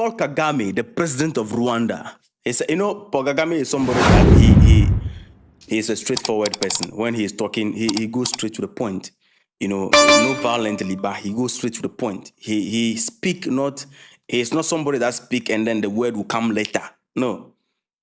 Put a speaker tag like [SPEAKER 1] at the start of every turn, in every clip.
[SPEAKER 1] Paul Kagame, the president of Rwanda, Paul Kagame is somebody that he's a straightforward person. When he is talking, he goes straight to the point. No violently, but he goes straight to the point. He's not somebody that speak and then the word will come later. No.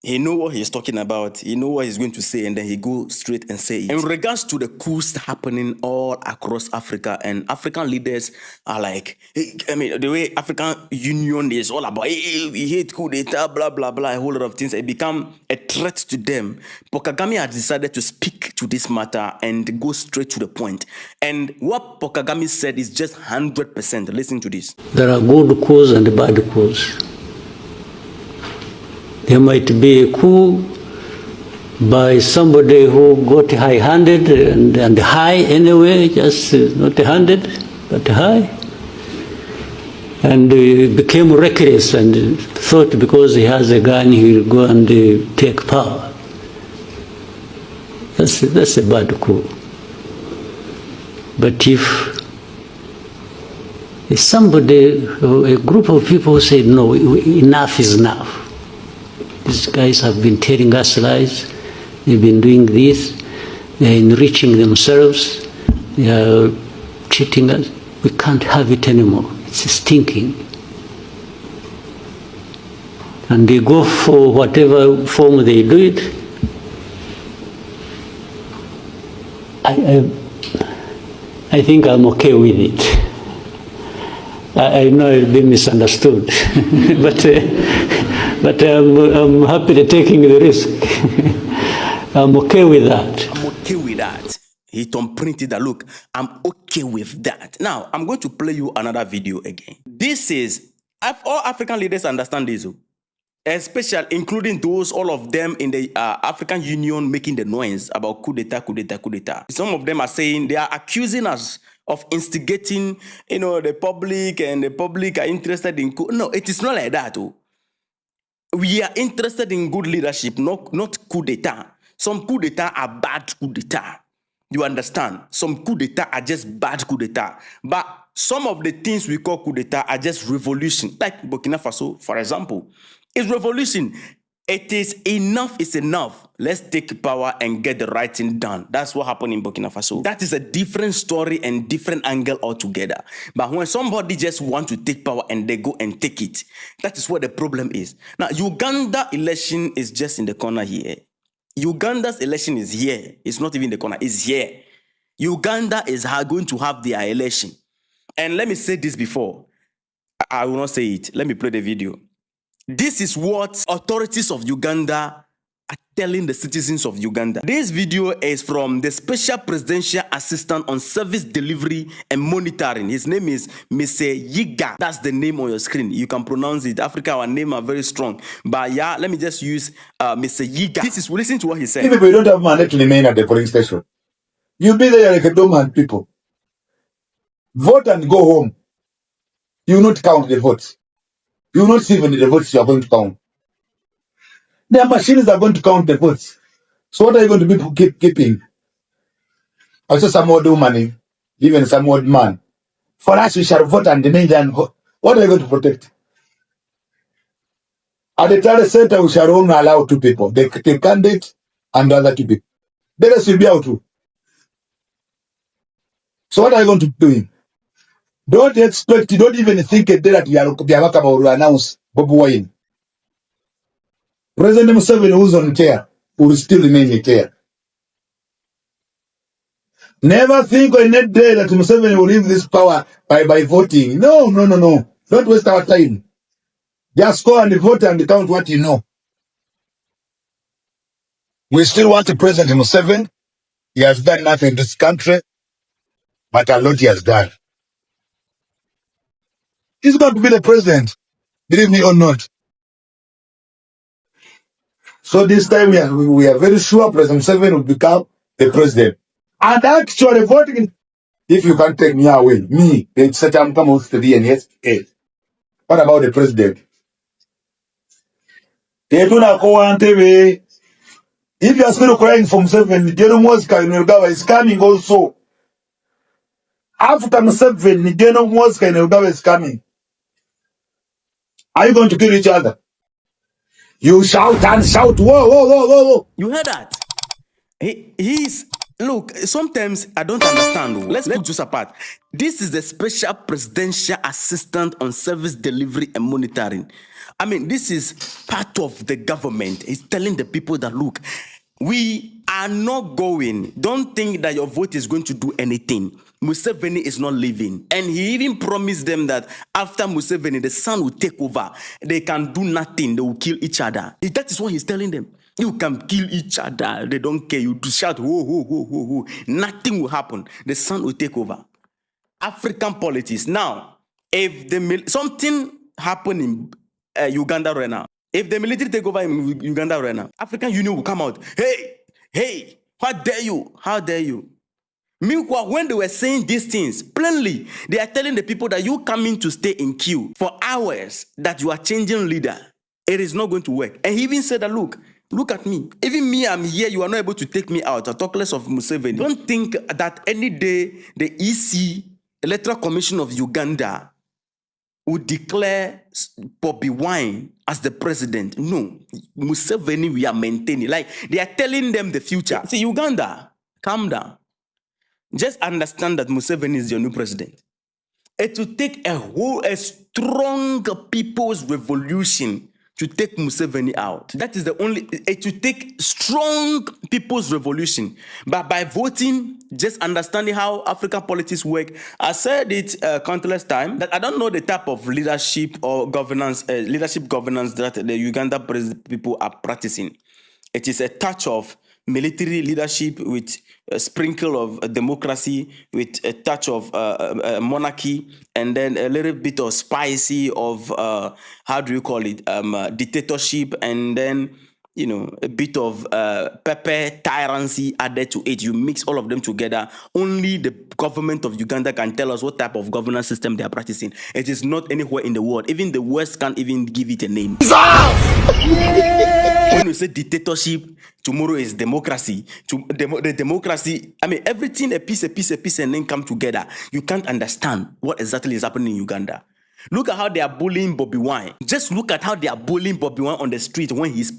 [SPEAKER 1] He know what he's talking about. He know what he's going to say, and then he go straight and say it. In regards to the coups happening all across Africa, and African leaders are like, the way African Union is all about, we hate coup d'etat, blah, blah, blah, a whole lot of things. It become a threat to them. But Kagame has decided to speak to this matter and go straight to the point. And what Paul Kagame said is just 100%. Listen to this.
[SPEAKER 2] There are good coups and bad coups. There might be a coup by somebody who got high-handed and high anyway, just not handed, but high. And became reckless and thought because he has a gun he will go and take power. That's a bad coup. But if somebody, a group of people say, no, enough is enough. These guys have been telling us lies. They've been doing this. They're enriching themselves. They are cheating us. We can't have it anymore. It's stinking. And they go for whatever form they do it. I think I'm okay with it. I know it'll be misunderstood, but I'm happy to taking the risk. I'm okay with that.
[SPEAKER 1] I'm okay with that. He printed that, look, I'm okay with that. Now, I'm going to play you another video again. This is, all African leaders understand this, especially including those, all of them in the African Union making the noise about coup d'etat, coup d'etat, coup d'etat. Some of them are saying, they are accusing us of instigating, the public, and the public are interested in coup. No, it is not like that. We are interested in good leadership, not coup d'etat. Some coup d'etat are bad coup d'etat. You understand? Some coup d'etat are just bad coup d'etat. But some of the things we call coup d'etat are just revolution. Like Burkina Faso, for example. It's revolution. It is enough is enough. Let's take power and get the right thing done. That's what happened in Burkina Faso. That is a different story and different angle altogether. But when somebody just want to take power and they go and take it, that is what the problem is. Now, Uganda election is just in the corner here. Uganda's election is here. It's not even in the corner. It's here. Uganda is going to have their election. And let me say this before. I will not say it. Let me play the video. This is what authorities of Uganda are telling the citizens of Uganda. This video is from the Special Presidential Assistant on Service Delivery and Monitoring. His name is Mr. Yiga. That's the name on your screen. You can pronounce it. Africa, our name are very strong. But yeah, let me just use Mr. Yiga. Listen to what he said.
[SPEAKER 3] People don't have money to remain at the polling station. You'll be there like a dormant people. Vote and go home. You will not count the votes. You will not see even the votes you are going to count. Their machines are going to count the votes. So what are you going to be keeping? I saw some old woman, even some old man. For us, we shall vote and remain and vote. What are you going to protect? At the Tara Center, we shall only allow 2 people. The candidate and the other 2 people. The rest will be out too. So what are you going to be doing? Don't expect, don't even think a day that Biawaka will announce Bobi Wine. President Museveni, who's on chair, will still remain in chair. Never think on that day that Museveni will leave this power by voting. No. Don't waste our time. Just go and vote and count what you know. We still want the President Museveni. He has done nothing in this country, but a lot he has done. He's going to be the president, believe me or not. So this time we are very sure President Museveni will become the president. And actually voting, if you can't take me away, it's such a come out to the yes. What about the president? If you are still crying for Museveni, General Mosca in Ugawa is coming also. After Museveni, General Mosca in Ugawa is coming. Are you going to kill each other? You shout and shout, whoa, whoa, whoa, whoa, whoa.
[SPEAKER 1] You heard that? He's look, sometimes I don't understand. Let's put this apart. This is the special presidential assistant on service delivery and monitoring. I mean, this is part of the government. He's telling the people that look, we are not going. Don't think that your vote is going to do anything. Museveni is not leaving. And he even promised them that after Museveni, the son will take over. They can do nothing. They will kill each other. That is what he's telling them. You can kill each other. They don't care. You shout, whoa, whoa, whoa, whoa, whoa. Nothing will happen. The son will take over. African politics. Now, if something happen in Uganda right now, if the military take over in Uganda right now, African Union will come out. Hey, how dare you? How dare you? Meanwhile, when they were saying these things, plainly, they are telling the people that you coming to stay in queue for hours, that you are changing leader. It is not going to work. And he even said that, look at me. Even me, I'm here. You are not able to take me out. I talk less of Museveni. Don't think that any day the EC, Electoral Commission of Uganda, would declare Bobby Wine as the president. No. Museveni, we are maintaining. Like, they are telling them the future. See, Uganda, calm down. Just understand that Museveni is your new president. It will take a strong people's revolution to take Museveni out. That is the only, it will take strong people's revolution. But by voting, just understanding how African politics work, I said it countless times, that I don't know the type of leadership or governance, leadership governance that the Uganda people are practicing. It is a touch of military leadership with a sprinkle of democracy, with a touch of monarchy, and then a little bit of spicy of, how do you call it, dictatorship, and then, you know, a bit of pepper tyranny added to it. You mix all of them together. Only the government of Uganda can tell us what type of governance system they are practicing. It is not anywhere in the world. Even the West can't even give it a name. When you say dictatorship, tomorrow is democracy. The democracy, I mean, everything a piece, and then come together. You can't understand what exactly is happening in Uganda. Look at how they are bullying Bobby Wine. Just look at how they are bullying Bobby Wine on the street when he's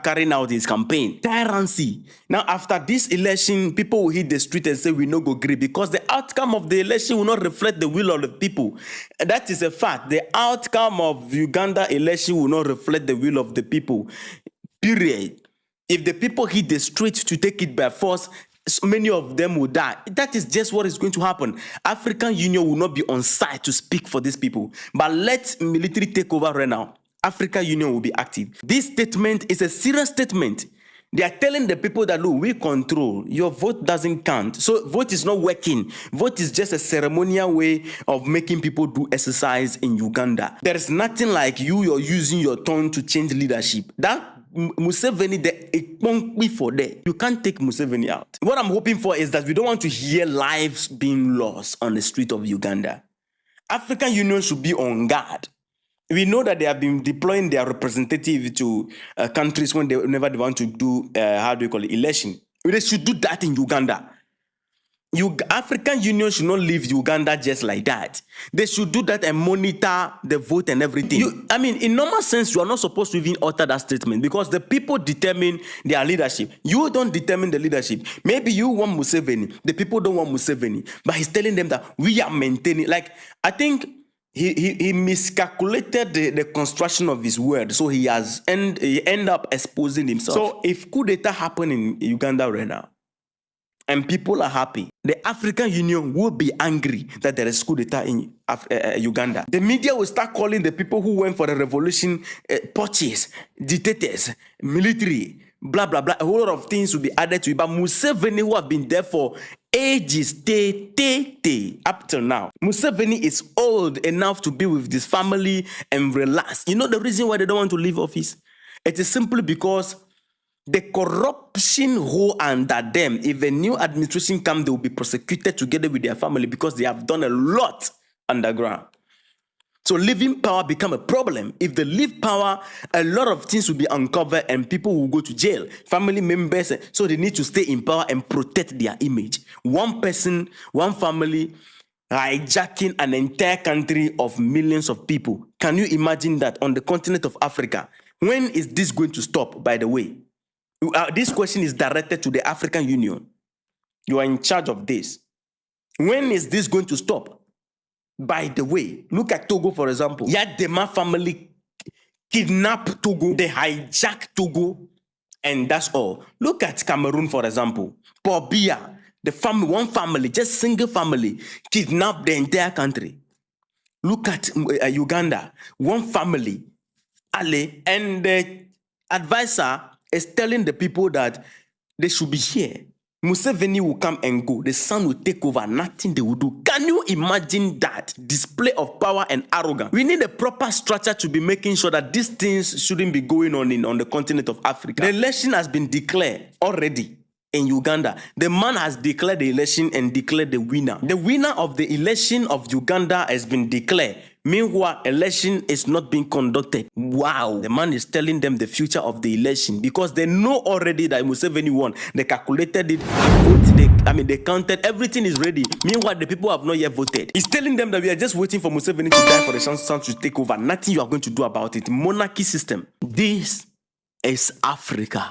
[SPEAKER 1] carrying out his campaign. Tyranny. Now, after this election, people will hit the street and say, we no go agree, because the outcome of the election will not reflect the will of the people. And that is a fact. The outcome of Uganda election will not reflect the will of the people. Period. If the people hit the street to take it by force, so many of them will die. That is just what is going to happen. African Union will not be on site to speak for these people. But let military take over right now. African Union will be active. This statement is a serious statement. They are telling the people that, look, we control. Your vote doesn't count. So vote is not working. Vote is just a ceremonial way of making people do exercise in Uganda. There is nothing like you're using your tongue to change leadership. That Museveni, it won't be for there. You can't take Museveni out. What I'm hoping for is that we don't want to hear lives being lost on the street of Uganda. African Union should be on guard. We know that they have been deploying their representative to countries whenever they want to do, how do you call it, election. They should do that in Uganda. African Union should not leave Uganda just like that. They should do that and monitor the vote and everything. I mean, in normal sense, you are not supposed to even utter that statement, because the people determine their leadership. You don't determine the leadership. Maybe you want Museveni. The people don't want Museveni. But he's telling them that we are maintaining. Like, I think he miscalculated the construction of his word. So he end up exposing himself. So if coup d'etat happen in Uganda right now, and people are happy, the African Union will be angry that there is coup d'etat in Uganda. The media will start calling the people who went for the revolution poachers, dictators, military, blah, blah, blah. A whole lot of things will be added to it. But Museveni, who have been there for ages, up till now. Museveni is old enough to be with this family and relax. You know the reason why they don't want to leave office? It is simply because the corruption who under them, if a new administration comes, they will be prosecuted together with their family, because they have done a lot underground. So leaving power become a problem. If they leave power, a lot of things will be uncovered and people will go to jail. Family members, so they need to stay in power and protect their image. One person, one family hijacking an entire country of millions of people. Can you imagine that on the continent of Africa? When is this going to stop, by the way? This question is directed to the African Union. You are in charge of this. When is this going to stop? By the way, look at Togo, for example. Yadema family kidnap Togo, they hijack Togo, and that's all. Look at Cameroon, for example. Paul Biya, the family, one family, just single family, kidnap the entire country. Look at Uganda, one family, Ali, and the advisor is telling the people that they should be here. Museveni will come and go. The sun will take over. Nothing they will do. Can you imagine that display of power and arrogance? We need a proper structure to be making sure that these things shouldn't be going on the continent of Africa. The election has been declared already in Uganda. The man has declared the election and declared the winner. The winner of the election of Uganda has been declared. Meanwhile, election is not being conducted. Wow. The man is telling them the future of the election because they know already that Museveni won. They calculated it, they counted, everything is ready. Meanwhile, the people have not yet voted. He's telling them that we are just waiting for Museveni to die for the chance to take over. Nothing you are going to do about it. Monarchy system. This is Africa.